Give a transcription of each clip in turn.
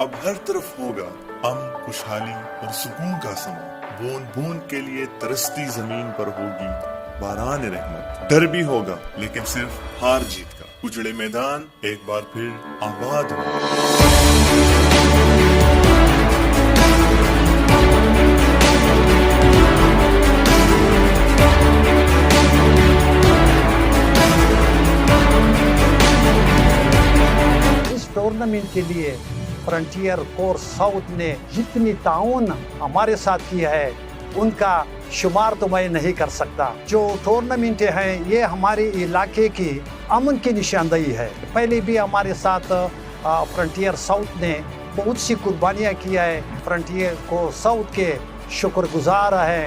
अब हर तरफ होगा अमन, खुशहाली और सुकून का समा। बूंद बूंद के लिए तरसती जमीन पर होगी बारान रहमत। डर भी होगा लेकिन सिर्फ हार जीत का। उजड़े मैदान एक बार फिर आबाद होगा। टूर्नामेंट के लिए फ्रंटियर कोर साउथ ने जितनी ताउन हमारे साथ किया है उनका शुमार तो मैं नहीं कर सकता। जो टूर्नामेंट है ये हमारे इलाके की अमन की निशानदेही है। पहले भी हमारे साथ फ्रंटियर साउथ ने बहुत सी कुर्बानियाँ किया है। फ्रंटियर कोर साउथ के शुक्रगुजार है।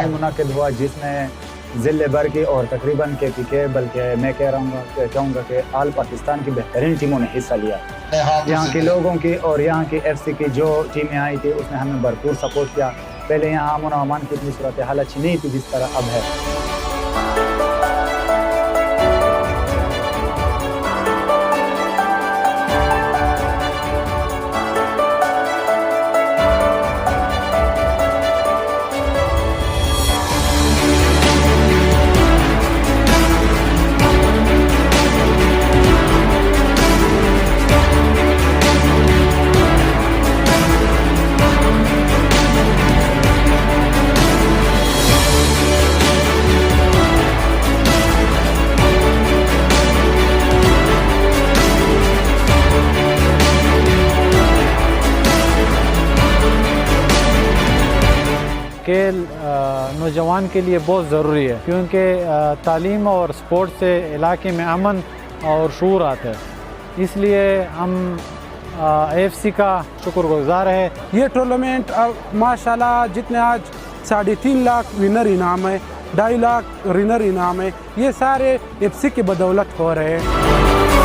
मुनाकिद हुआ जिसमें ज़िले भर की और तकरीबन के बल्कि मैं चाहूँगा कि आल पाकिस्तान की बेहतरीन टीमों ने हिस्सा लिया। यहाँ के लोगों की और यहाँ की एफसी की जो टीमें आई थी उसने हमें भरपूर सपोर्ट किया। पहले यहाँ अमन और अमान की इतनी सूरत हाल अच्छी नहीं थी जिस तरह अब है। खेल नौजवान के लिए बहुत ज़रूरी है क्योंकि तालीम और स्पोर्ट से इलाके में अमन और शूर आता है। इसलिए हम AFC का शुक्रगुजार है। ये टूर्नामेंट माशाल्लाह जितने आज 3.5 लाख विनर इनाम है, 2.5 लाख विनर इनाम है, ये सारे AFC की बदौलत हो रहे हैं।